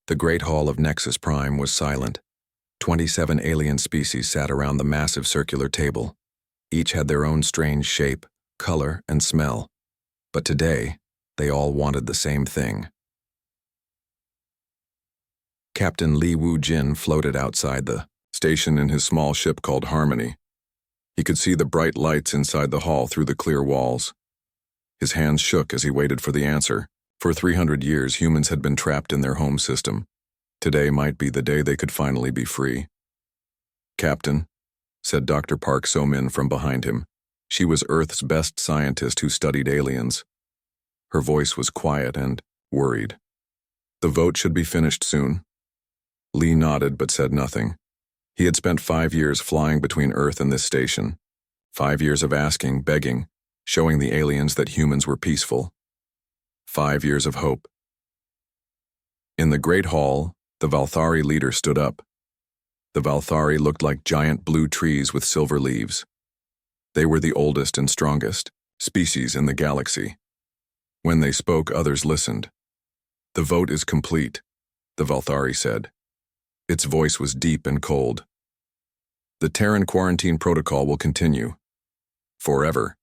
The Great Hall of Nexus Prime was silent. 27 alien species sat around the massive circular table. Each had their own strange shape, color, and smell. But today, they all wanted the same thing. Captain Li Wu-jin floated outside the station in his small ship called Harmony. He could see the bright lights inside the hall through the clear walls. His hands shook as he waited for the answer. For 300 years, humans had been trapped in their home system. Today might be the day they could finally be free. "Captain," said Dr. Park So-min from behind him. She was Earth's best scientist who studied aliens. Her voice was quiet and worried. "The vote should be finished soon." Lee nodded but said nothing. He had spent 5 years flying between Earth and this station. 5 years of asking, begging, showing the aliens that humans were peaceful. 5 years of hope. In the Great Hall, the Valthari leader stood up. The Valthari looked like giant blue trees with silver leaves. They were the oldest and strongest species in the galaxy. When they spoke, others listened. "The vote is complete," the Valthari said. Its voice was deep and cold. "The Terran quarantine protocol will continue. Forever."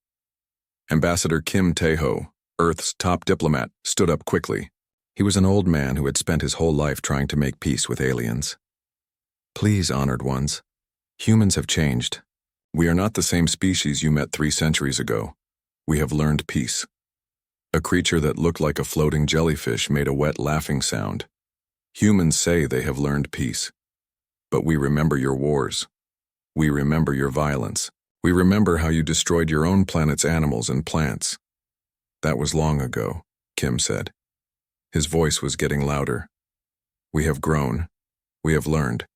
Ambassador Kim Tae-ho, Earth's top diplomat, stood up quickly. He was an old man who had spent his whole life trying to make peace with aliens. "Please, honored ones. Humans have changed. We are not the same species you met 3 centuries ago. We have learned peace." A creature that looked like a floating jellyfish made a wet laughing sound. "Humans say they have learned peace. But we remember your wars. We remember your violence. We remember how you destroyed your own planet's animals and plants." "That was long ago," Kim said. His voice was getting louder. "We have grown. We have learned.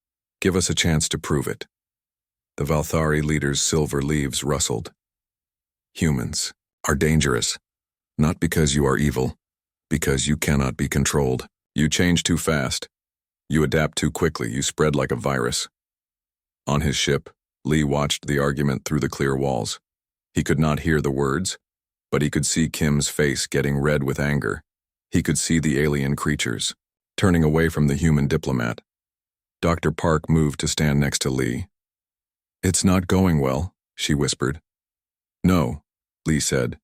Give us a chance to prove it." The Valthari leader's silver leaves rustled. "Humans are dangerous, not because you are evil, because you cannot be controlled. You change too fast. You adapt too quickly. You spread like a virus." On his ship, Lee watched the argument through the clear walls. He could not hear the words, but he could see Kim's face getting red with anger. He could see the alien creatures, turning away from the human diplomat. Dr. Park moved to stand next to Lee. "It's not going well," she whispered. "No," Lee said.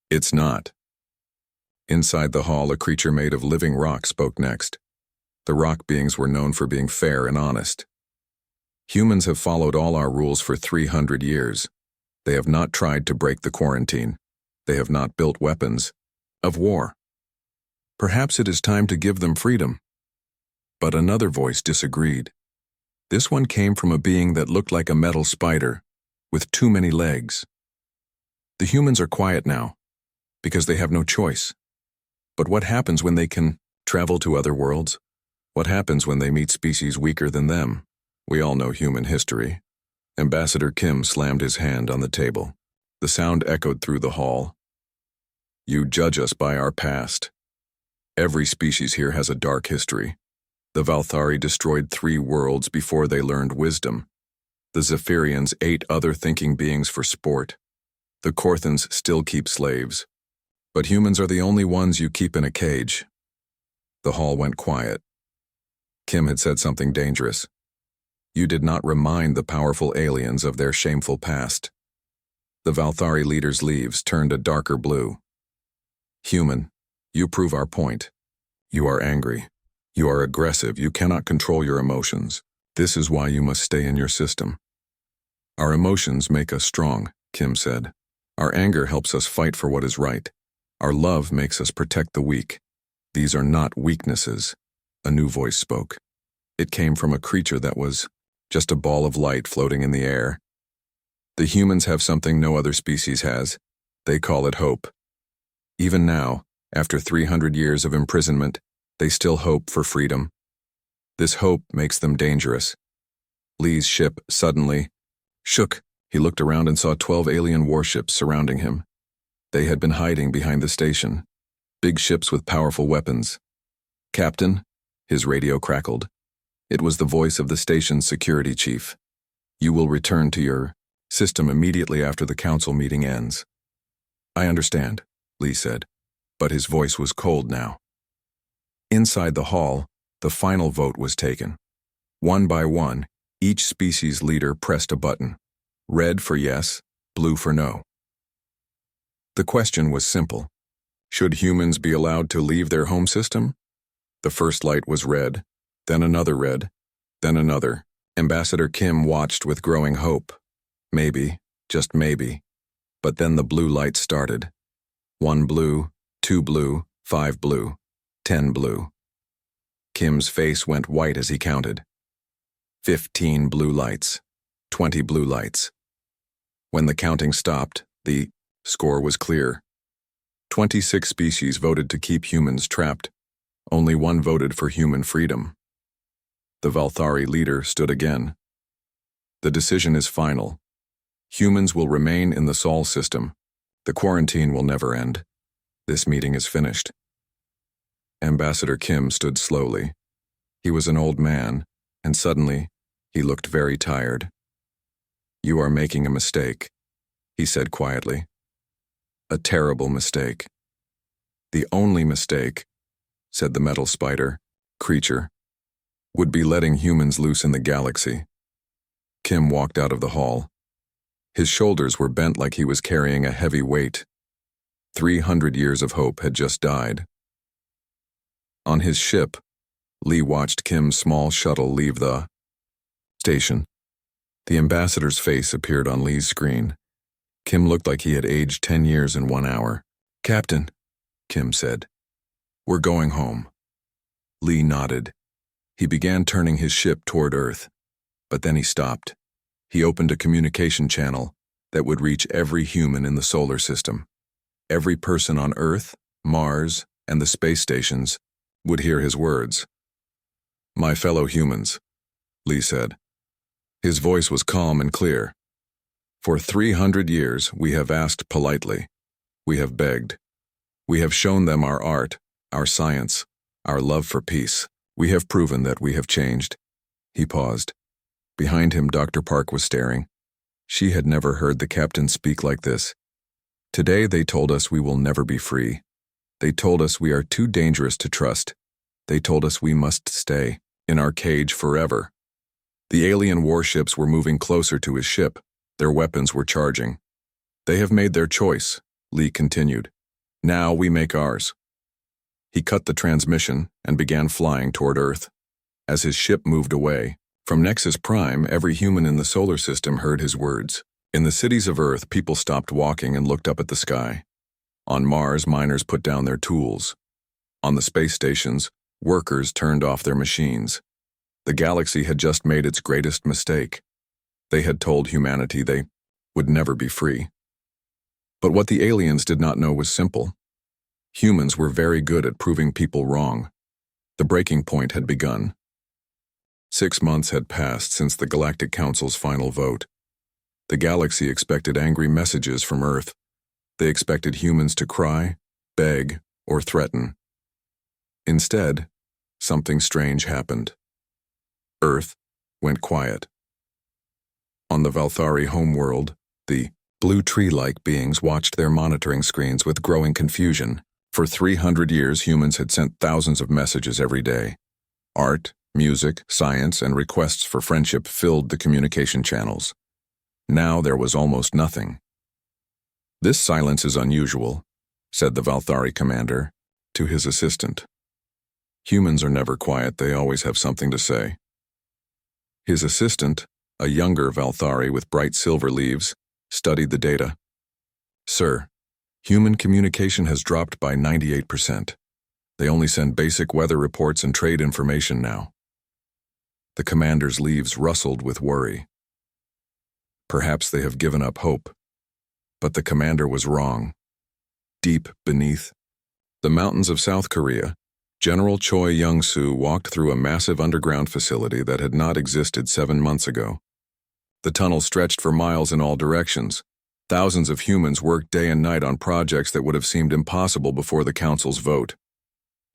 "It's not." Inside the hall, a creature made of living rock spoke next. The rock beings were known for being fair and honest. "Humans have followed all our rules for 300 years. They have not tried to break the quarantine. They have not built weapons of war. Perhaps it is time to give them freedom." But another voice disagreed. This one came from a being that looked like a metal spider, with too many legs. "The humans are quiet now, because they have no choice. But what happens when they can travel to other worlds? What happens when they meet species weaker than them? We all know human history." Ambassador Kim slammed his hand on the table. The sound echoed through the hall. "You judge us by our past. Every species here has a dark history. The Valthari destroyed 3 worlds before they learned wisdom. The Zephyrians ate other thinking beings for sport. The Korthans still keep slaves. But humans are the only ones you keep in a cage." The hall went quiet. Kim had said something dangerous. You did not remind the powerful aliens of their shameful past. The Valthari leader's leaves turned a darker blue. "Human, you prove our point. You are angry. You are aggressive. You cannot control your emotions. This is why you must stay in your system." "Our emotions make us strong," Kim said. "Our anger helps us fight for what is right. Our love makes us protect the weak. These are not weaknesses." A new voice spoke. It came from a creature that was just a ball of light floating in the air. "The humans have something no other species has. They call it hope. Even now, after 300 years of imprisonment, they still hope for freedom. This hope makes them dangerous." Lee's ship suddenly shook. He looked around and saw 12 alien warships surrounding him. They had been hiding behind the station. Big ships with powerful weapons. "Captain," his radio crackled. It was the voice of the station's security chief. "You will return to your system immediately after the council meeting ends." "I understand," Lee said, but his voice was cold now. Inside the hall, The final vote was taken. One by one, each species leader pressed a button. Red for yes, blue for no. The question was simple. Should humans be allowed to leave their home system? The first light was red, then another red, then another. Ambassador Kim watched with growing hope. Maybe, just maybe. But then the blue light started. 1 blue, 2 blue, 5 blue, 10 blue. Kim's face went white as he counted. 15 blue lights, 20 blue lights. When the counting stopped, the score was clear. 26 species voted to keep humans trapped. Only one voted for human freedom. The Valthari leader stood again. The decision is final. Humans will remain in the Sol system. The quarantine will never end. This meeting is finished. Ambassador Kim stood slowly. He was an old man, and suddenly, he looked very tired. "You are making a mistake," he said quietly. "A terrible mistake." "The only mistake," said the metal spider, creature, "would be letting humans loose in the galaxy." Kim walked out of the hall. His shoulders were bent like he was carrying a heavy weight. 300 years of hope had just died. On his ship, Lee watched Kim's small shuttle leave the station. The ambassador's face appeared on Lee's screen. Kim looked like he had aged 10 years in 1 hour. "Captain," Kim said, "we're going home." Lee nodded. He began turning his ship toward Earth, but then he stopped. He opened a communication channel that would reach every human in the solar system. Every person on Earth, Mars, and the space stations would hear his words. "My fellow humans," Lee said. His voice was calm and clear. "For 300 years we have asked politely. We have begged. We have shown them our art, our science, our love for peace. We have proven that we have changed." He paused. Behind him, Dr. Park was staring. She had never heard the captain speak like this. "Today they told us we will never be free. They told us we are too dangerous to trust. They told us we must stay in our cage forever." The alien warships were moving closer to his ship. Their weapons were charging. "They have made their choice," Lee continued. "Now we make ours." He cut the transmission and began flying toward Earth. As his ship moved away, from Nexus Prime, every human in the solar system heard his words. In the cities of Earth, people stopped walking and looked up at the sky. On Mars, miners put down their tools. On the space stations, workers turned off their machines. The galaxy had just made its greatest mistake. They had told humanity they would never be free. But what the aliens did not know was simple. Humans were very good at proving people wrong. The breaking point had begun. 6 months had passed since the Galactic Council's final vote. The galaxy expected angry messages from Earth. They expected humans to cry, beg, or threaten. Instead, something strange happened. Earth went quiet. On the Valthari homeworld, the blue tree-like beings watched their monitoring screens with growing confusion. For 300 years, humans had sent thousands of messages every day. Art, music, science, and requests for friendship filled the communication channels. Now there was almost nothing. "This silence is unusual," said the Valthari commander to his assistant. "Humans are never quiet, they always have something to say." His assistant, a younger Valthari with bright silver leaves, studied the data. "Sir, human communication has dropped by 98%. They only send basic weather reports and trade information now." The commander's leaves rustled with worry. Perhaps they have given up hope. But the commander was wrong. Deep beneath the mountains of South Korea, General Choi Young-soo walked through a massive underground facility that had not existed 7 months ago. The tunnel stretched for miles in all directions. Thousands of humans worked day and night on projects that would have seemed impossible before the council's vote.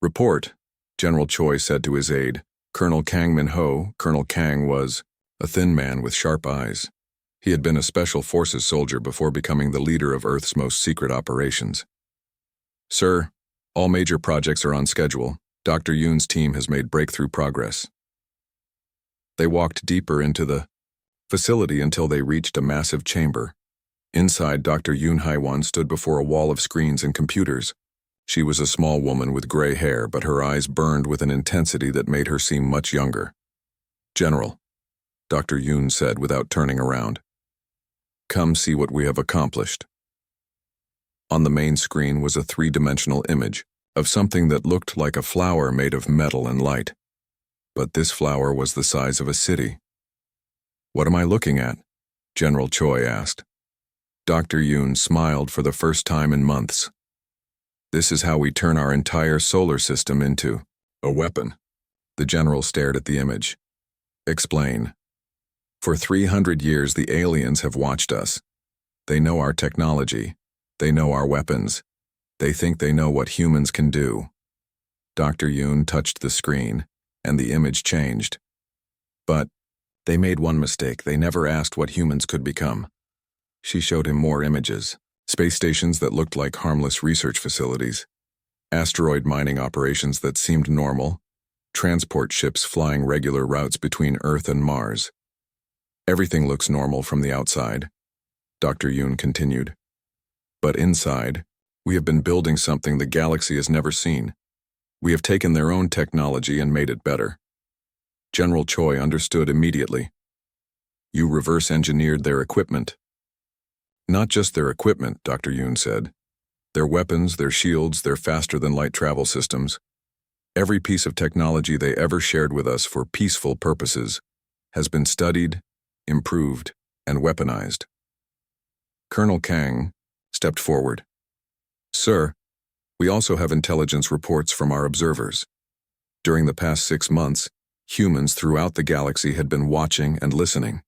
"Report," General Choi said to his aide, Colonel Kang Min-ho. Colonel Kang was a thin man with sharp eyes. He had been a Special Forces soldier before becoming the leader of Earth's most secret operations. "Sir, all major projects are on schedule," Dr. Yoon's team has made breakthrough progress. They walked deeper into the facility until they reached a massive chamber. Inside, Dr. Yoon Haiwan stood before a wall of screens and computers. She was a small woman with gray hair, but her eyes burned with an intensity that made her seem much younger. "General," Dr. Yoon said without turning around. "Come see what we have accomplished." On the main screen was a three-dimensional image of something that looked like a flower made of metal and light. But this flower was the size of a city. "What am I looking at?" General Choi asked. Dr. Yoon smiled for the first time in months. "This is how we turn our entire solar system into a weapon." The general stared at the image. "Explain." "For 300 years, the aliens have watched us. They know our technology. They know our weapons. They think they know what humans can do." Dr. Yoon touched the screen, and the image changed. "But they made one mistake. They never asked what humans could become." She showed him more images. Space stations that looked like harmless research facilities. Asteroid mining operations that seemed normal. Transport ships flying regular routes between Earth and Mars. "Everything looks normal from the outside," Dr. Yoon continued. "But inside, we have been building something the galaxy has never seen. We have taken their own technology and made it better." General Choi understood immediately. "You reverse-engineered their equipment." "Not just their equipment," Dr. Yoon said. "Their weapons, their shields, their faster-than-light travel systems. Every piece of technology they ever shared with us for peaceful purposes has been studied, improved, and weaponized." Colonel Kang stepped forward. "Sir, we also have intelligence reports from our observers. During the past 6 months, humans throughout the galaxy had been watching and listening.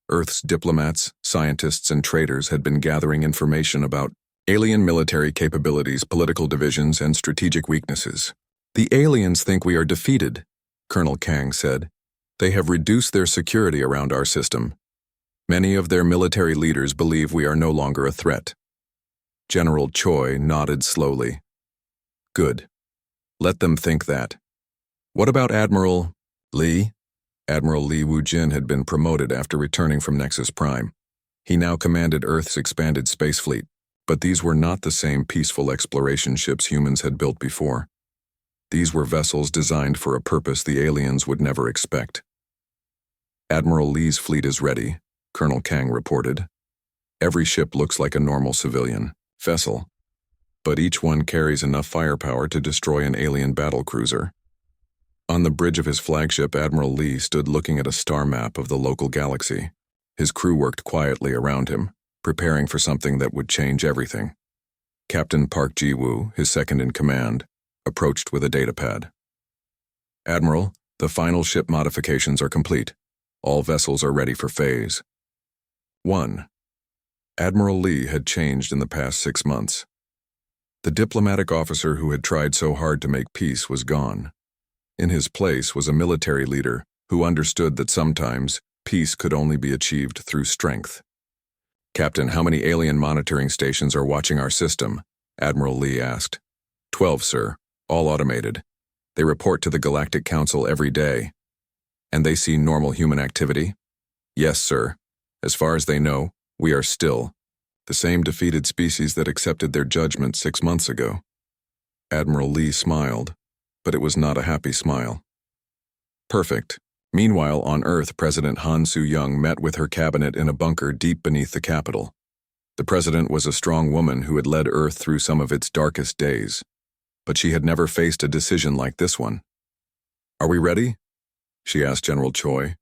Earth's diplomats, scientists, and traders had been gathering information about alien military capabilities, political divisions, and strategic weaknesses. The aliens think we are defeated," Colonel Kang said. "They have reduced their security around our system. Many of their military leaders believe we are no longer a threat." General Choi nodded slowly. "Good. Let them think that. What about Admiral Lee?" Admiral Lee Woo-jin had been promoted after returning from Nexus Prime. He now commanded Earth's expanded space fleet, but these were not the same peaceful exploration ships humans had built before. These were vessels designed for a purpose the aliens would never expect. "Admiral Lee's fleet is ready," Colonel Kang reported. "Every ship looks like a normal civilian vessel, but each one carries enough firepower to destroy an alien battlecruiser." On the bridge of his flagship, Admiral Lee stood looking at a star map of the local galaxy. His crew worked quietly around him, preparing for something that would change everything. Captain Park Ji-woo, his second-in-command, approached with a datapad. "Admiral, the final ship modifications are complete. All vessels are ready for phase 1. Admiral Lee had changed in the past 6 months. The diplomatic officer who had tried so hard to make peace was gone. In his place was a military leader who understood that sometimes peace could only be achieved through strength. "Captain, how many alien monitoring stations are watching our system?" Admiral Lee asked. 12, sir, all automated. They report to the Galactic Council every day." "And they see normal human activity?" "Yes, sir. As far as they know, we are still the same defeated species that accepted their judgment 6 months ago." Admiral Lee smiled, but it was not a happy smile. "Perfect. Meanwhile, on Earth, President Han Soo-young met with her cabinet in a bunker deep beneath the capital. The president was a strong woman who had led Earth through some of its darkest days, but she had never faced a decision like this one. "Are we ready?" she asked General Choi.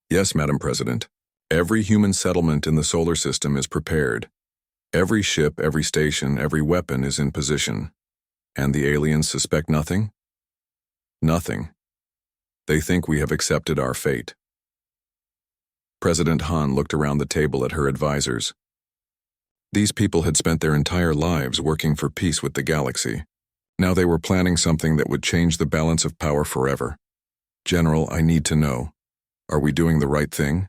"Yes, Madam President. Every human settlement in the solar system is prepared. Every ship, every station, every weapon is in position. And the aliens suspect nothing?" "Nothing. They think we have accepted our fate." President Han looked around the table at her advisors. These people had spent their entire lives working for peace with the galaxy. Now they were planning something that would change the balance of power forever. "General, I need to know. Are we doing the right thing?"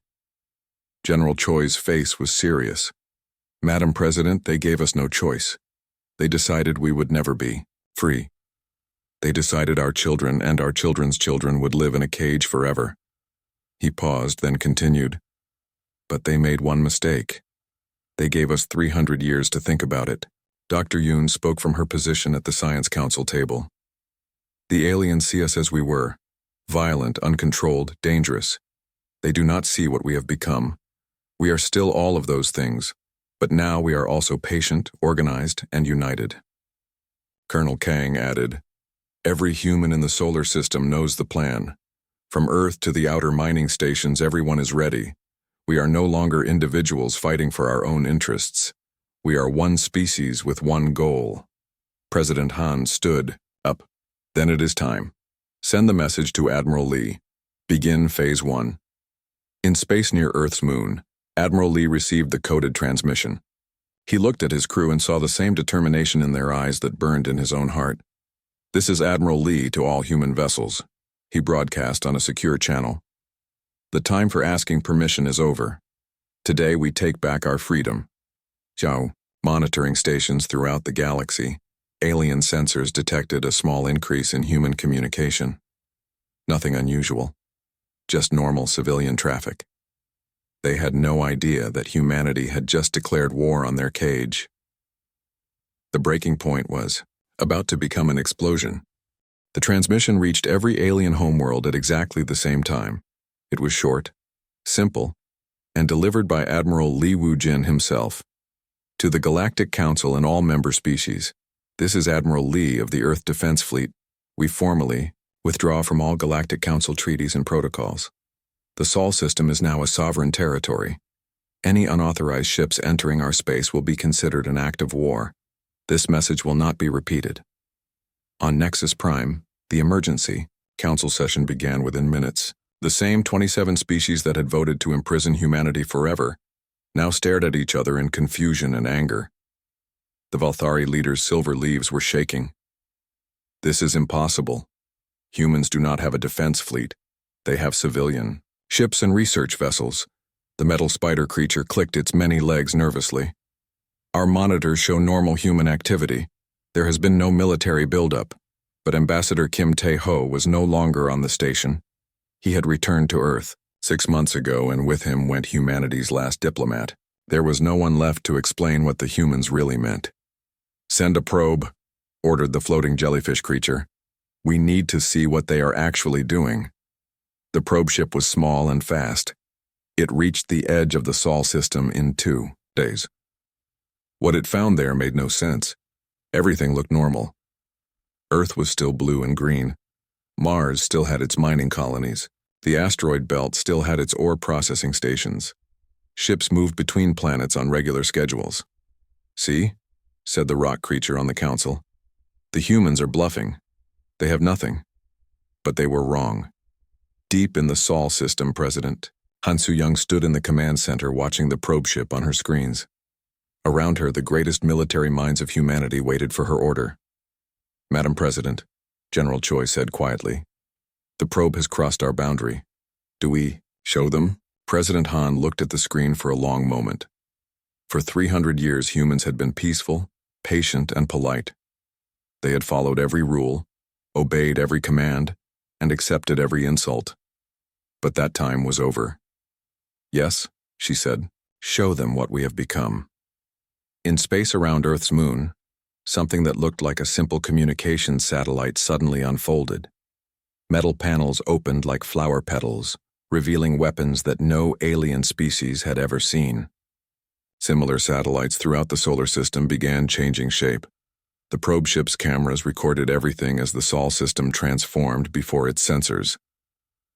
General Choi's face was serious. "Madam President, they gave us no choice. They decided we would never be free. They decided our children and our children's children would live in a cage forever. He paused, then continued. But they made one mistake. They gave us 300 years to think about it. Dr. Yoon spoke from her position at the Science Council table. The aliens see us as we were, violent, uncontrolled, dangerous. They do not see what we have become. We are still all of those things, but now we are also patient, organized, and united. Colonel Kang added, "Every human in the solar system knows the plan. From Earth to the outer mining stations, everyone is ready. We are no longer individuals fighting for our own interests. We are one species with one goal." President Han stood up. "Then it is time. Send the message to Admiral Lee. Begin Phase 1. In space near Earth's moon, Admiral Lee received the coded transmission. He looked at his crew and saw the same determination in their eyes that burned in his own heart. "This is Admiral Lee to all human vessels," he broadcast on a secure channel. "The time for asking permission is over. Today we take back our freedom." Zhao, monitoring stations throughout the galaxy, alien sensors detected a small increase in human communication. Nothing unusual, just normal civilian traffic. They had no idea that humanity had just declared war on their cage. The breaking point was about to become an explosion. The transmission reached every alien homeworld at exactly the same time. It was short, simple, and delivered by Admiral Li Wujin himself. To the Galactic Council and all member species, this is Admiral Lee of the Earth Defense Fleet. We formally withdraw from all Galactic Council treaties and protocols. The Sol system is now a sovereign territory. Any unauthorized ships entering our space will be considered an act of war. This message will not be repeated. On Nexus Prime, the emergency council session began within minutes. The same 27 species that had voted to imprison humanity forever now stared at each other in confusion and anger. The Valthari leaders' silver leaves were shaking. "This is impossible. Humans do not have a defense fleet. They have civilian ships and research vessels." The metal spider creature clicked its many legs nervously. "Our monitors show normal human activity. There has been no military buildup." But Ambassador Kim Tae-ho was no longer on the station. He had returned to Earth 6 months ago, and with him went humanity's last diplomat. There was no one left to explain what the humans really meant. "Send a probe," ordered the floating jellyfish creature. "We need to see what they are actually doing." The probe ship was small and fast. It reached the edge of the Sol system in 2 days. What it found there made no sense. Everything looked normal. Earth was still blue and green. Mars still had its mining colonies. The asteroid belt still had its ore processing stations. Ships moved between planets on regular schedules. "See?" said the rock creature on the council. "The humans are bluffing. They have nothing." But they were wrong. Deep in the Sol system, President Han Soo-young stood in the command center watching the probe ship on her screens. Around her, the greatest military minds of humanity waited for her order. "Madam President," General Choi said quietly, "the probe has crossed our boundary. Do we show them?" President Han looked at the screen for a long moment. For 300 years, humans had been peaceful, patient, and polite. They had followed every rule, obeyed every command, and accepted every insult. But that time was over. "Yes," she said, "show them what we have become." In space around Earth's moon, something that looked like a simple communications satellite suddenly unfolded. Metal panels opened like flower petals, revealing weapons that no alien species had ever seen. Similar satellites throughout the solar system began changing shape. The probe ship's cameras recorded everything as the Sol system transformed before its sensors.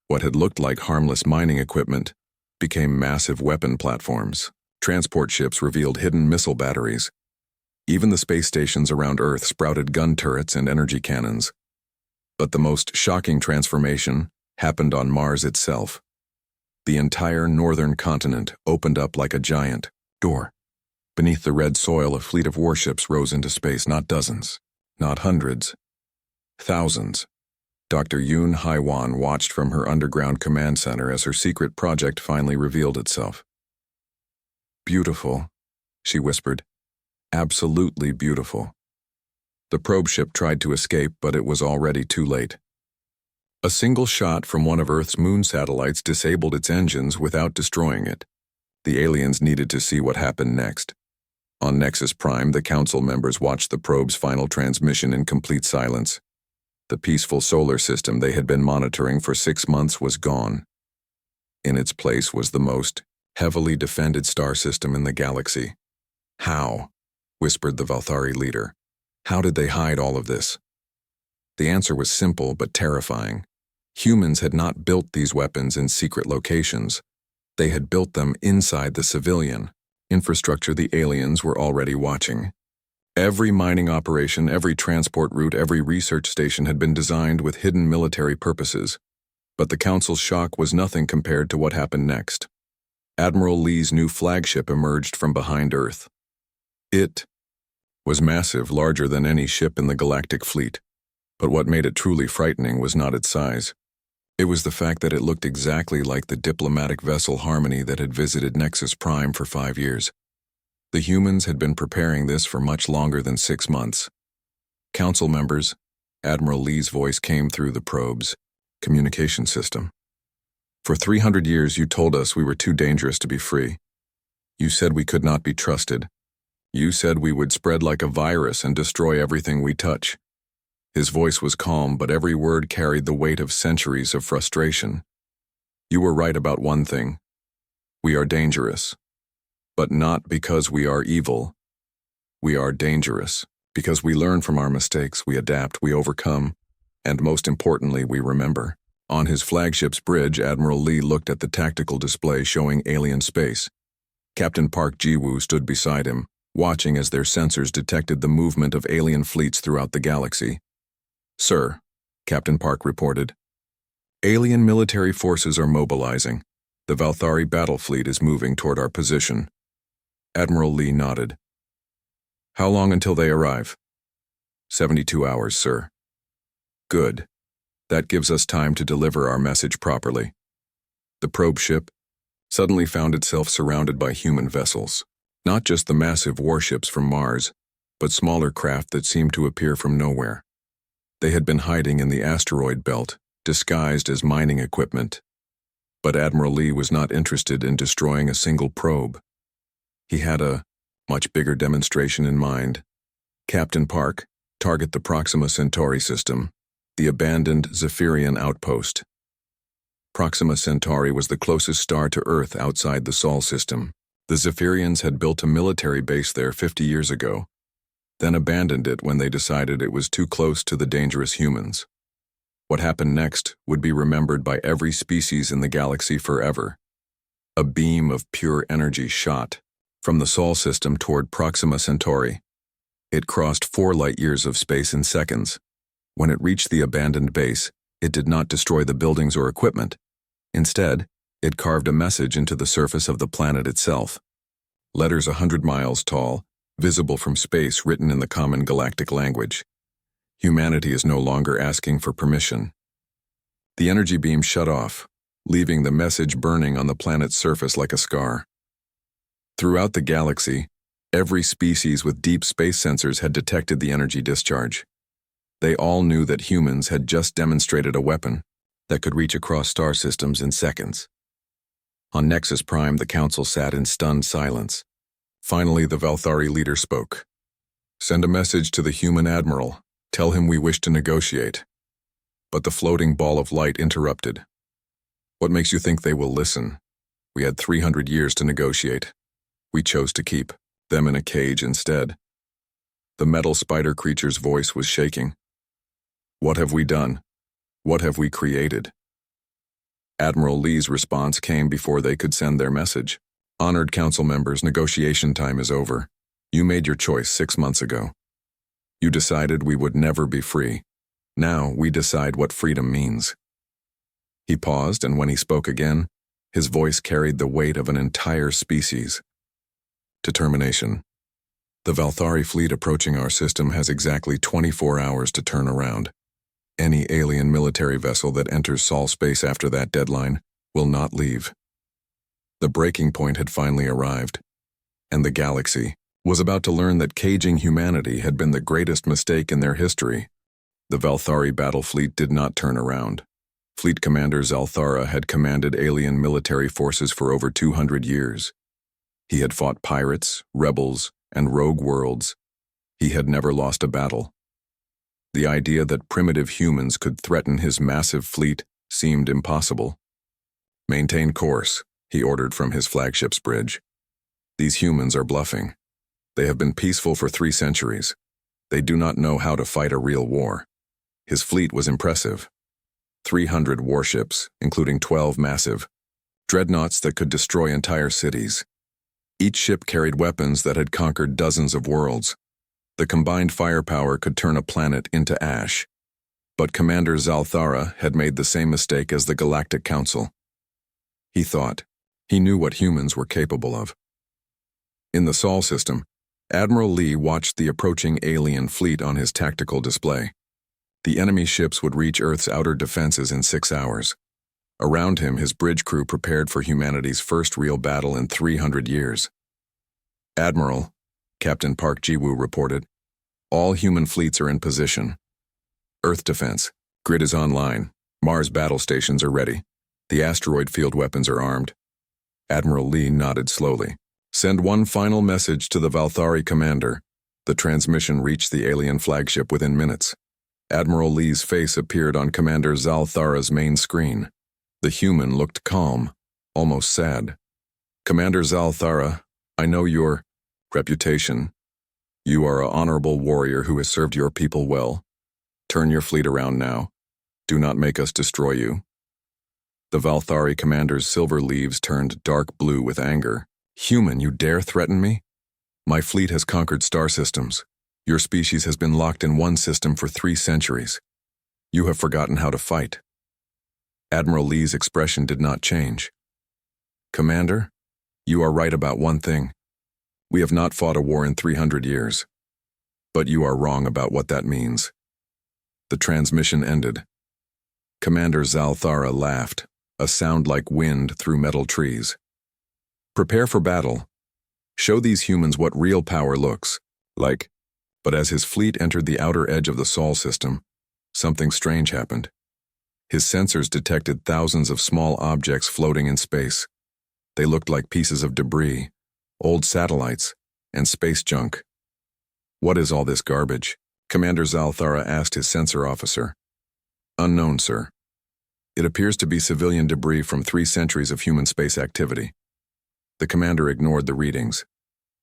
What had looked like harmless mining equipment became massive weapon platforms. Transport ships revealed hidden missile batteries. Even the space stations around Earth sprouted gun turrets and energy cannons. But the most shocking transformation happened on Mars itself. The entire northern continent opened up like a giant door. Beneath the red soil, a fleet of warships rose into space, not dozens, not hundreds, thousands. Dr. Yoon Haiwan watched from her underground command center as her secret project finally revealed itself. "Beautiful," she whispered. "Absolutely beautiful." The probe ship tried to escape, but it was already too late. A single shot from one of Earth's moon satellites disabled its engines without destroying it. The aliens needed to see what happened next. On Nexus Prime, the Council members watched the probe's final transmission in complete silence. The peaceful solar system they had been monitoring for 6 months was gone. In its place was the most heavily defended star system in the galaxy. "How?" whispered the Valthari leader. "How did they hide all of this?" The answer was simple but terrifying. Humans had not built these weapons in secret locations. They had built them inside the civilian infrastructure the aliens were already watching. Every mining operation, every transport route, every research station had been designed with hidden military purposes. But the Council's shock was nothing compared to what happened next. Admiral Lee's new flagship emerged from behind Earth. It was massive, larger than any ship in the Galactic fleet. But what made it truly frightening was not its size. It was the fact that it looked exactly like the diplomatic vessel Harmony that had visited Nexus Prime for 5 years. The humans had been preparing this for much longer than 6 months. "Council members," Admiral Lee's voice came through the probe's communication system. "For 300 years you told us we were too dangerous to be free. You said we could not be trusted. You said we would spread like a virus and destroy everything we touch." His voice was calm, but every word carried the weight of centuries of frustration. "You were right about one thing. We are dangerous. But not because we are evil. We are dangerous because we learn from our mistakes, we adapt, we overcome, and most importantly, we remember." On his flagship's bridge, Admiral Lee looked at the tactical display showing alien space. Captain Park Ji-woo stood beside him, watching as their sensors detected the movement of alien fleets throughout the galaxy. "Sir," Captain Park reported, "alien military forces are mobilizing. The Valthari battle fleet is moving toward our position." Admiral Lee nodded. "How long until they arrive?" 72 hours, sir." "Good. That gives us time to deliver our message properly." The probe ship suddenly found itself surrounded by human vessels. Not just the massive warships from Mars, but smaller craft that seemed to appear from nowhere. They had been hiding in the asteroid belt, disguised as mining equipment. But Admiral Lee was not interested in destroying a single probe. He had a much bigger demonstration in mind. "Captain Park, target the Proxima Centauri system, the abandoned Zephyrian outpost." Proxima Centauri was the closest star to Earth outside the Sol system. The Zephyrians had built a military base there 50 years ago, then abandoned it when they decided it was too close to the dangerous humans. What happened next would be remembered by every species in the galaxy forever. A beam of pure energy shot from the Sol system toward Proxima Centauri. It crossed 4 light-years of space in seconds. When it reached the abandoned base, it did not destroy the buildings or equipment. Instead, it carved a message into the surface of the planet itself. Letters 100 miles tall, visible from space, written in the common galactic language. Humanity is no longer asking for permission. The energy beam shut off, leaving the message burning on the planet's surface like a scar. Throughout the galaxy, every species with deep space sensors had detected the energy discharge. They all knew that humans had just demonstrated a weapon that could reach across star systems in seconds. On Nexus Prime, the Council sat in stunned silence. Finally, the Valthari leader spoke. "Send a message to the human admiral. Tell him we wish to negotiate." But the floating ball of light interrupted. "What makes you think they will listen? We had 300 years to negotiate. We chose to keep them in a cage instead." The metal spider creature's voice was shaking. "What have we done? What have we created?" Admiral Lee's response came before they could send their message. "Honored Council members, negotiation time is over. You made your choice 6 months ago. You decided we would never be free. Now we decide what freedom means." He paused, and when he spoke again, his voice carried the weight of an entire species. "Determination. The Valthari fleet approaching our system has exactly 24 hours to turn around. Any alien military vessel that enters Sol space after that deadline will not leave." The breaking point had finally arrived, and the galaxy was about to learn that caging humanity had been the greatest mistake in their history. The Valthari battle fleet did not turn around. Fleet Commander Zalthara had commanded alien military forces for over 200 years. He had fought pirates, rebels, and rogue worlds. He had never lost a battle. The idea that primitive humans could threaten his massive fleet seemed impossible. "Maintain course," he ordered from his flagship's bridge. "These humans are bluffing. They have been peaceful for 3 centuries. They do not know how to fight a real war." His fleet was impressive. 300 warships, including 12 massive dreadnoughts that could destroy entire cities. Each ship carried weapons that had conquered dozens of worlds. The combined firepower could turn a planet into ash. But Commander Zalthara had made the same mistake as the Galactic Council. He thought he knew what humans were capable of. In the Sol system, Admiral Lee watched the approaching alien fleet on his tactical display. The enemy ships would reach Earth's outer defenses in 6 hours. Around him, his bridge crew prepared for humanity's first real battle in 300 years. "Admiral," Captain Park Ji-woo reported, "all human fleets are in position. Earth defense grid is online. Mars battle stations are ready. The asteroid field weapons are armed." Admiral Lee nodded slowly. "Send one final message to the Valthari commander." The transmission reached the alien flagship within minutes. Admiral Lee's face appeared on Commander Zalthara's main screen. The human looked calm, almost sad. "Commander Zalthara, I know your reputation. You are an honorable warrior who has served your people well. Turn your fleet around now. Do not make us destroy you." The Valthari commander's silver leaves turned dark blue with anger. "Human, you dare threaten me? My fleet has conquered star systems. Your species has been locked in one system for 3 centuries. You have forgotten how to fight." Admiral Lee's expression did not change. "Commander, you are right about one thing. We have not fought a war in 300 years. But you are wrong about what that means." The transmission ended. Commander Zalthara laughed, a sound like wind through metal trees. "Prepare for battle. Show these humans what real power looks like." But as his fleet entered the outer edge of the Sol system, something strange happened. His sensors detected thousands of small objects floating in space. They looked like pieces of debris, old satellites, and space junk. "What is all this garbage?" Commander Zalthara asked his sensor officer. "Unknown, sir. It appears to be civilian debris from 3 centuries of human space activity." The commander ignored the readings.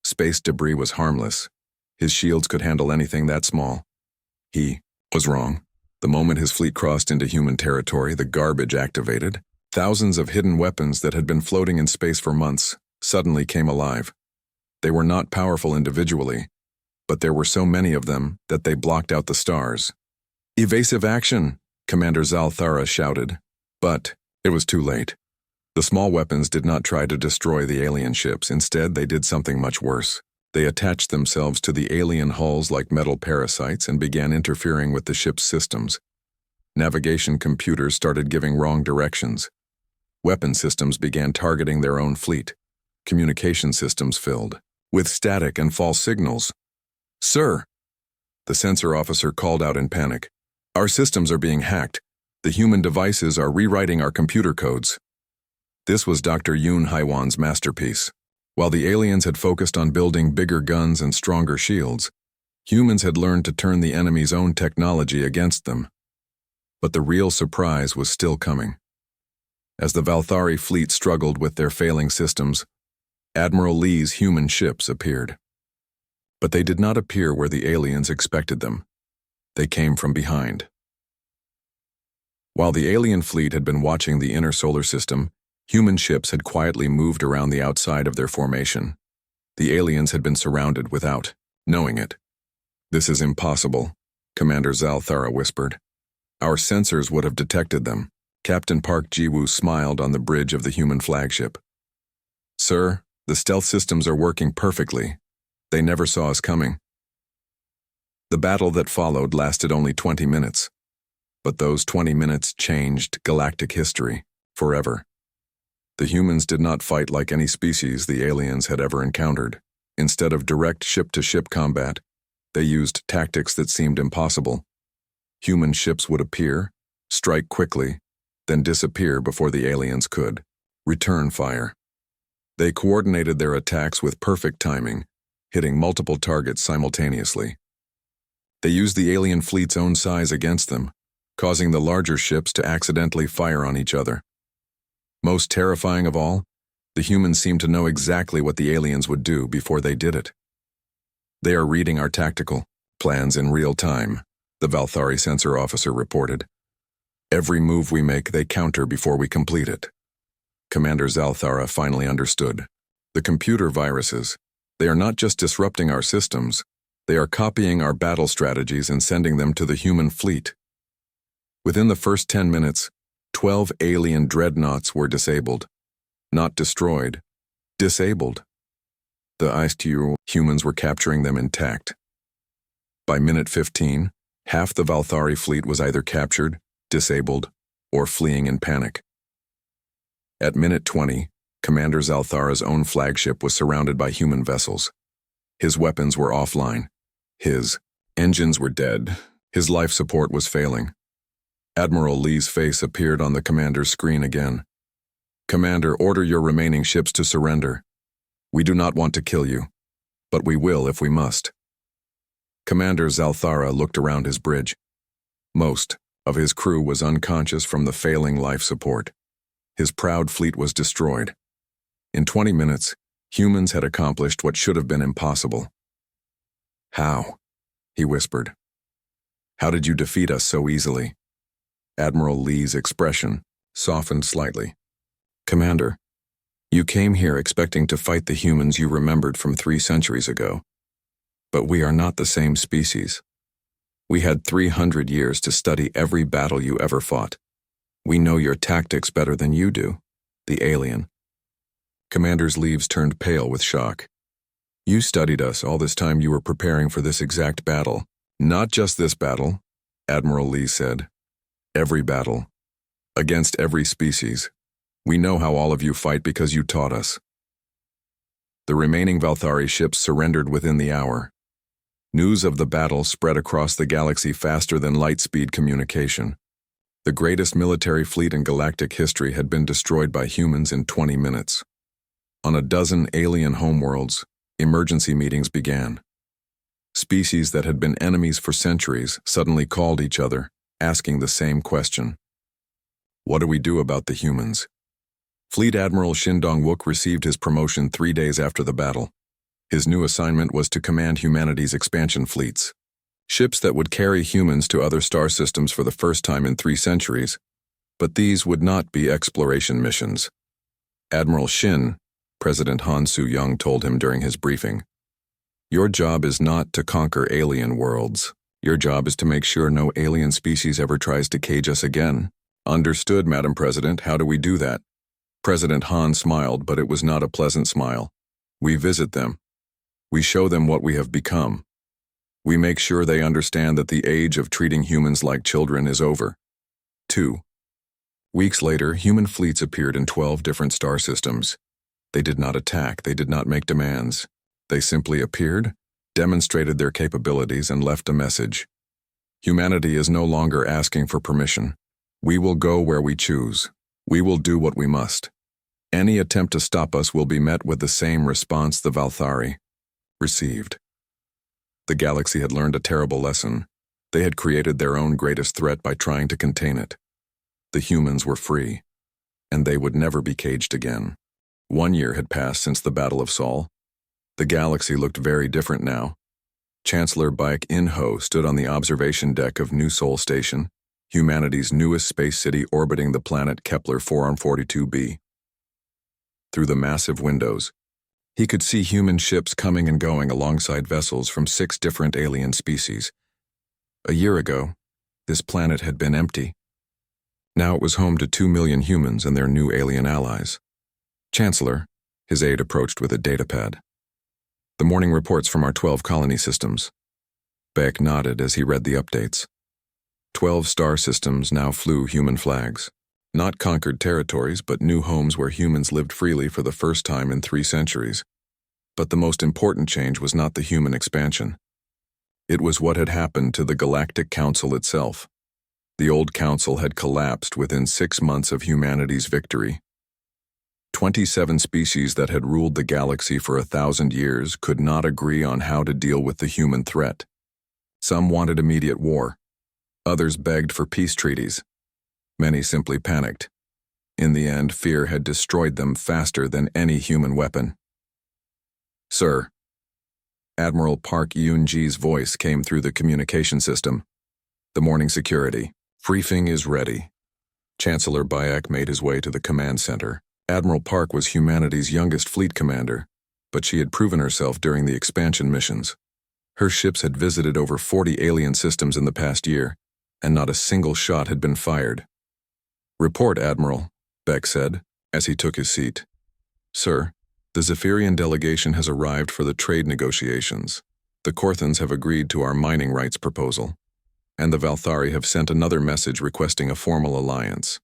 Space debris was harmless. His shields could handle anything that small. He was wrong. The moment his fleet crossed into human territory, the garbage activated. Thousands of hidden weapons that had been floating in space for months suddenly came alive. They were not powerful individually, but there were so many of them that they blocked out the stars. "Evasive action!" Commander Zalthara shouted. But it was too late. The small weapons did not try to destroy the alien ships. Instead, they did something much worse. They attached themselves to the alien hulls like metal parasites and began interfering with the ship's systems. Navigation computers started giving wrong directions. Weapon systems began targeting their own fleet. Communication systems filled with static and false signals. "Sir," the sensor officer called out in panic, "our systems are being hacked. The human devices are rewriting our computer codes." This was Dr. Yoon Haiwan's masterpiece. While the aliens had focused on building bigger guns and stronger shields, humans had learned to turn the enemy's own technology against them. But the real surprise was still coming. As the Valthari fleet struggled with their failing systems, Admiral Lee's human ships appeared. But they did not appear where the aliens expected them. They came from behind. While the alien fleet had been watching the inner solar system, human ships had quietly moved around the outside of their formation. The aliens had been surrounded without knowing it. "This is impossible," Commander Zalthara whispered. "Our sensors would have detected them." Captain Park Ji-woo smiled on the bridge of the human flagship. "Sir, the stealth systems are working perfectly. They never saw us coming." The battle that followed lasted only 20 minutes. But those 20 minutes changed galactic history forever. The humans did not fight like any species the aliens had ever encountered. Instead of direct ship-to-ship combat, they used tactics that seemed impossible. Human ships would appear, strike quickly, then disappear before the aliens could return fire. They coordinated their attacks with perfect timing, hitting multiple targets simultaneously. They used the alien fleet's own size against them, causing the larger ships to accidentally fire on each other. Most terrifying of all, the humans seemed to know exactly what the aliens would do before they did it. They are reading our tactical plans in real time, the Valthari sensor officer reported. Every move we make, they counter before we complete it. Commander Zalthara finally understood. The computer viruses, they are not just disrupting our systems, they are copying our battle strategies and sending them to the human fleet. Within the first 10 minutes, 12 alien dreadnoughts were disabled. Not destroyed, disabled. The ISTU humans were capturing them intact. By minute 15, half the Valthari fleet was either captured, disabled, or fleeing in panic. At minute 20, Commander Zalthara's own flagship was surrounded by human vessels. His weapons were offline. His engines were dead. His life support was failing. Admiral Lee's face appeared on the commander's screen again. "Commander, order your remaining ships to surrender. We do not want to kill you, but we will if we must." Commander Zalthara looked around his bridge. Most of his crew was unconscious from the failing life support. His proud fleet was destroyed. In 20 minutes, humans had accomplished what should have been impossible. "How?" he whispered. "How did you defeat us so easily?" Admiral Lee's expression softened slightly. "Commander, you came here expecting to fight the humans you remembered from 3 centuries ago. But we are not the same species. We had 300 years to study every battle you ever fought. We know your tactics better than you do, the alien." Commander's leaves turned pale with shock. "You studied us all this time you were preparing for this exact battle." "Not just this battle," Admiral Lee said. "Every battle. Against every species. We know how all of you fight because you taught us." The remaining Valthari ships surrendered within the hour. News of the battle spread across the galaxy faster than light-speed communication. The greatest military fleet in galactic history had been destroyed by humans in 20 minutes. On a dozen alien homeworlds, emergency meetings began. Species that had been enemies for centuries suddenly called each other, asking the same question. What do we do about the humans? Fleet Admiral Shin Dong-wook received his promotion 3 days after the battle. His new assignment was to command humanity's expansion fleets. Ships that would carry humans to other star systems for the first time in 3 centuries. But these would not be exploration missions. Admiral Shin, President Han Soo-young told him during his briefing, "Your job is not to conquer alien worlds. Your job is to make sure no alien species ever tries to cage us again." "Understood, Madam President. How do we do that?" President Han smiled, but it was not a pleasant smile. "We visit them. We show them what we have become. We make sure they understand that the age of treating humans like children is over." 2 weeks later, human fleets appeared in 12 different star systems. They did not attack, they did not make demands. They simply appeared, demonstrated their capabilities, and left a message. Humanity is no longer asking for permission. We will go where we choose. We will do what we must. Any attempt to stop us will be met with the same response the Valthari received. The galaxy had learned a terrible lesson. They had created their own greatest threat by trying to contain it. The humans were free, and they would never be caged again. 1 year had passed since the Battle of Sol. The galaxy looked very different now. Chancellor Baek In-ho stood on the observation deck of New Sol Station, humanity's newest space city orbiting the planet Kepler 442b. Through the massive windows, he could see human ships coming and going alongside vessels from 6 different alien species. A year ago, this planet had been empty. Now it was home to 2 million humans and their new alien allies. "Chancellor," his aide approached with a datapad. "The morning reports from our 12 colony systems." Beck nodded as he read the updates. 12 star systems now flew human flags. Not conquered territories, but new homes where humans lived freely for the first time in 3 centuries. But the most important change was not the human expansion. It was what had happened to the Galactic Council itself. The old council had collapsed within 6 months of humanity's victory. 27 species that had ruled the galaxy for 1,000 years could not agree on how to deal with the human threat. Some wanted immediate war. Others begged for peace treaties. Many simply panicked. In the end, fear had destroyed them faster than any human weapon. "Sir." Admiral Park Yoon-ji's voice came through the communication system. "The morning security briefing is ready." Chancellor Bayek made his way to the command center. Admiral Park was humanity's youngest fleet commander, but she had proven herself during the expansion missions. Her ships had visited over 40 alien systems in the past year, and not a single shot had been fired. "Report, Admiral," Beck said, as he took his seat. "Sir, the Zephyrian delegation has arrived for the trade negotiations. The Korthans have agreed to our mining rights proposal, and the Valthari have sent another message requesting a formal alliance."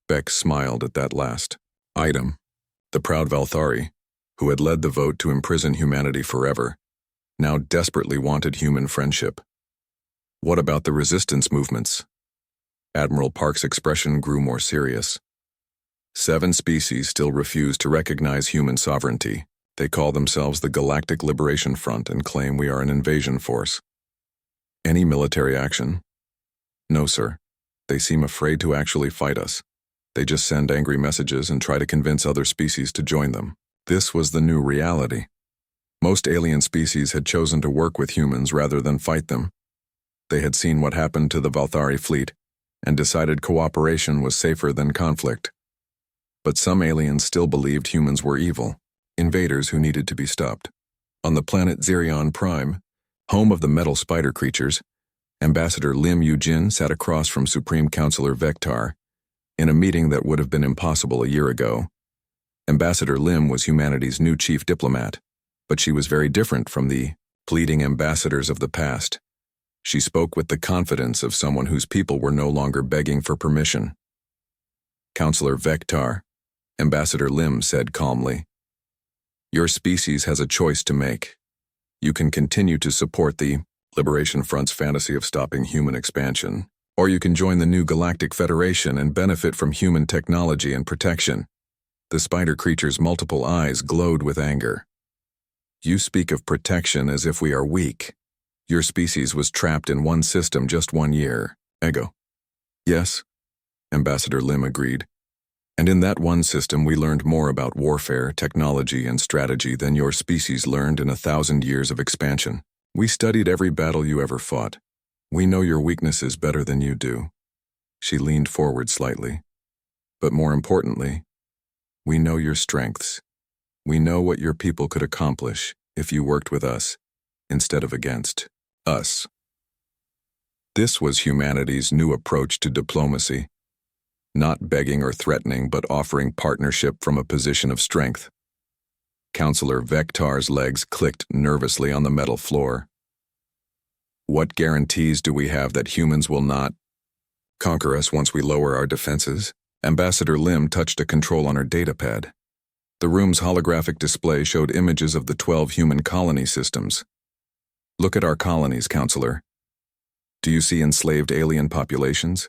Beck smiled at that last item. The proud Valthari, who had led the vote to imprison humanity forever, now desperately wanted human friendship. "What about the resistance movements?" Admiral Park's expression grew more serious. 7 species still refuse to recognize human sovereignty. They call themselves the Galactic Liberation Front and claim we are an invasion force. "Any military action?" "No, sir. They seem afraid to actually fight us. They just send angry messages and try to convince other species to join them." This was the new reality. Most alien species had chosen to work with humans rather than fight them. They had seen what happened to the Valthari fleet and decided cooperation was safer than conflict. But some aliens still believed humans were evil, invaders who needed to be stopped. On the planet Zerion Prime, home of the metal spider creatures, Ambassador Lim Yu-jin sat across from Supreme Counselor Vectar in a meeting that would have been impossible a year ago. Ambassador Lim was humanity's new chief diplomat, but she was very different from the pleading ambassadors of the past. She spoke with the confidence of someone whose people were no longer begging for permission. "Counselor Vectar," Ambassador Lim said calmly, "your species has a choice to make. You can continue to support the Liberation Front's fantasy of stopping human expansion, or you can join the new Galactic Federation and benefit from human technology and protection." The spider creature's multiple eyes glowed with anger. "You speak of protection as if we are weak. Your species was trapped in one system just 1 year ago." "Yes," Ambassador Lim agreed. "And in that one system we learned more about warfare, technology, and strategy than your species learned in 1,000 years of expansion. We studied every battle you ever fought. We know your weaknesses better than you do." She leaned forward slightly. "But more importantly, we know your strengths. We know what your people could accomplish if you worked with us instead of against us." This was humanity's new approach to diplomacy. Not begging or threatening, but offering partnership from a position of strength. Counselor Vectar's legs clicked nervously on the metal floor. "What guarantees do we have that humans will not conquer us once we lower our defenses?" Ambassador Lim touched a control on her datapad. The room's holographic display showed images of the 12 human colony systems. "Look at our colonies, Counselor. Do you see enslaved alien populations?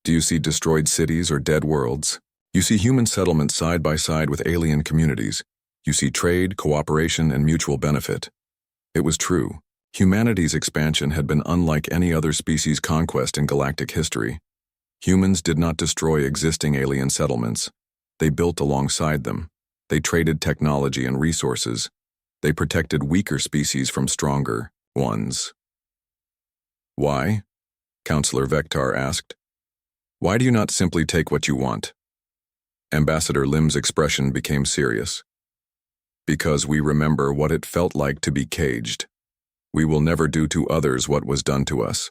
Do you see destroyed cities or dead worlds? You see human settlements side by side with alien communities. You see trade, cooperation, and mutual benefit." It was true. Humanity's expansion had been unlike any other species' conquest in galactic history. Humans did not destroy existing alien settlements. They built alongside them. They traded technology and resources. They protected weaker species from stronger ones. "Why?" Counselor Vectar asked. "Why do you not simply take what you want?" Ambassador Lim's expression became serious. "Because we remember what it felt like to be caged. We will never do to others what was done to us."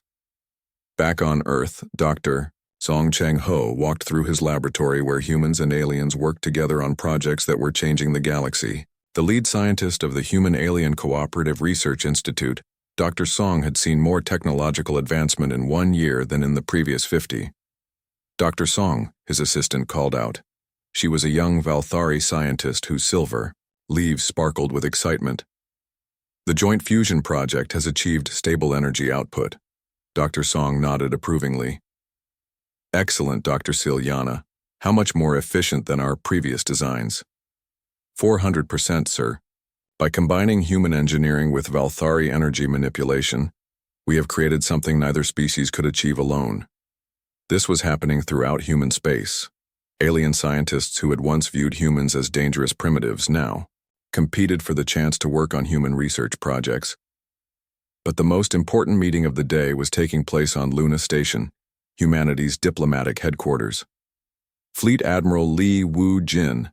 Back on Earth, Dr. Song Chang-ho walked through his laboratory where humans and aliens worked together on projects that were changing the galaxy. The lead scientist of the Human Alien Cooperative Research Institute, Dr. Song had seen more technological advancement in 1 year than in the previous 50. "Dr. Song," his assistant called out. She was a young Valthari scientist whose silver, Leaves sparkled with excitement. The joint fusion project has achieved stable energy output. Dr. Song nodded approvingly. Excellent, Dr. Silyana. How much more efficient than our previous designs? 400%, sir. By combining human engineering with Valthari energy manipulation, we have created something neither species could achieve alone. This was happening throughout human space. Alien scientists who had once viewed humans as dangerous primitives now competed for the chance to work on human research projects. But the most important meeting of the day was taking place on Luna Station, humanity's diplomatic headquarters. Fleet Admiral Li Wu-jin,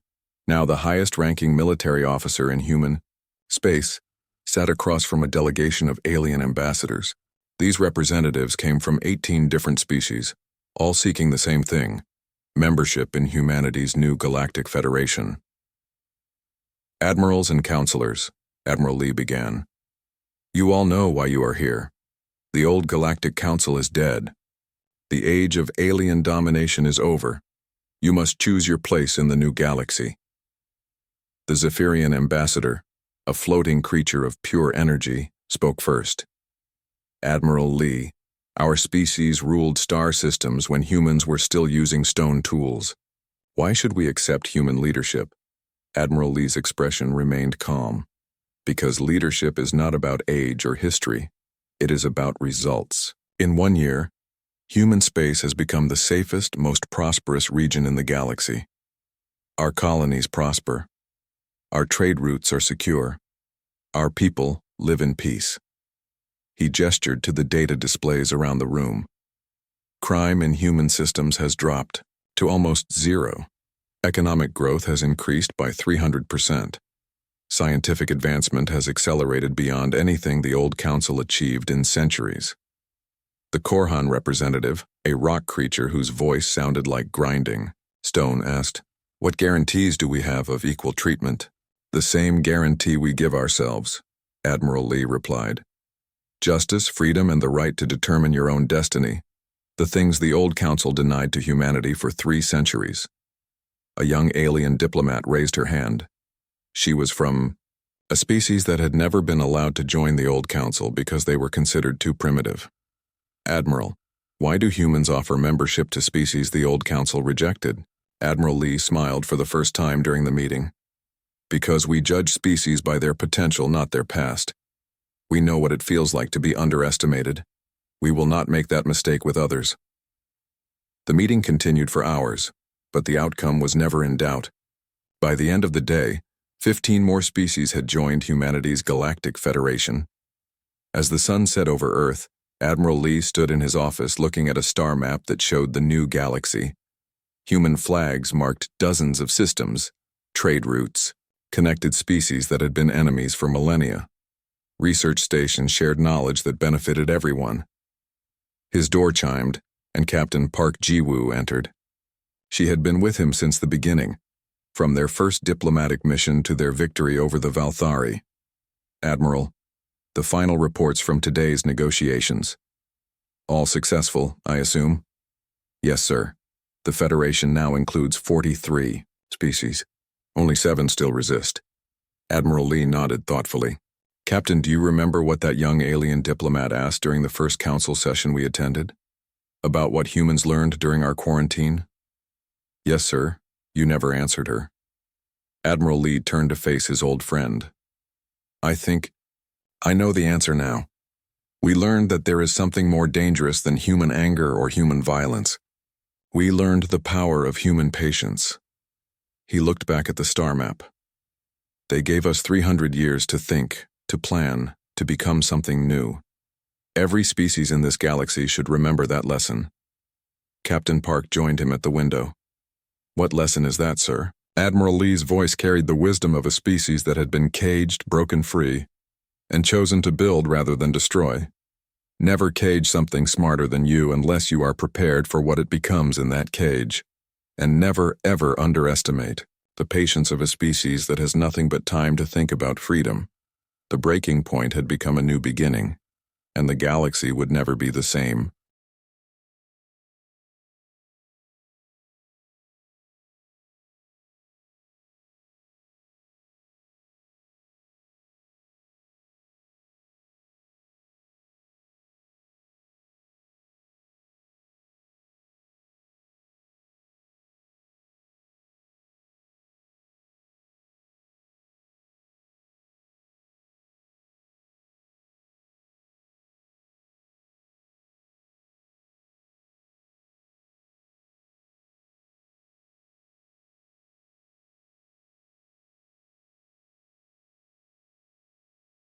now the highest-ranking military officer in human space, sat across from a delegation of alien ambassadors. These representatives came from 18 different species, all seeking the same thing: membership in humanity's new Galactic Federation. Admirals and counselors, Admiral Li began. You all know why you are here. The old Galactic Council is dead. The age of alien domination is over. You must choose your place in the new galaxy. The Zephyrian ambassador, a floating creature of pure energy, spoke first. Admiral Li, our species ruled star systems when humans were still using stone tools. Why should we accept human leadership? Admiral Li's expression remained calm. Because leadership is not about age or history. It is about results. In 1 year, human space has become the safest, most prosperous region in the galaxy. Our colonies prosper. Our trade routes are secure. Our people live in peace. He gestured to the data displays around the room. Crime in human systems has dropped to almost zero. Economic growth has increased by 300%. Scientific advancement has accelerated beyond anything the old council achieved in centuries. The Korhan representative, a rock creature whose voice sounded like grinding, stone, asked, "What guarantees do we have of equal treatment?" "The same guarantee we give ourselves," Admiral Li replied. "Justice, freedom, and the right to determine your own destiny. The things the old council denied to humanity for 3 centuries. A young alien diplomat raised her hand. She was from a species that had never been allowed to join the old council because they were considered too primitive. "Admiral, why do humans offer membership to species the old council rejected?" Admiral Li smiled for the first time during the meeting. "Because we judge species by their potential, not their past. We know what it feels like to be underestimated. We will not make that mistake with others." The meeting continued for hours, but the outcome was never in doubt. By the end of the day, 15 more species had joined humanity's Galactic Federation. As the sun set over Earth, Admiral Li stood in his office looking at a star map that showed the new galaxy. Human flags marked dozens of systems, trade routes, connected species that had been enemies for millennia. Research stations shared knowledge that benefited everyone. His door chimed, and Captain Park Ji-woo entered. She had been with him since the beginning, from their first diplomatic mission to their victory over the Valthari. "Admiral, the final reports from today's negotiations. All successful, I assume?" "Yes, sir. The Federation now includes 43 species. Only 7 still resist." Admiral Li nodded thoughtfully. "Captain, do you remember what that young alien diplomat asked during the first council session we attended? About what humans learned during our quarantine?" "Yes, sir. You never answered her." Admiral Li turned to face his old friend. I know the answer now. We learned that there is something more dangerous than human anger or human violence. We learned the power of human patience." He looked back at the star map. "They gave us 300 years to think, to plan, to become something new. Every species in this galaxy should remember that lesson." Captain Park joined him at the window. "What lesson is that, sir?" Admiral Li's voice carried the wisdom of a species that had been caged, broken free, and chosen to build rather than destroy. Never cage something smarter than you unless you are prepared for what it becomes in that cage. And never, ever underestimate the patience of a species that has nothing but time to think about freedom. The breaking point had become a new beginning, and the galaxy would never be the same.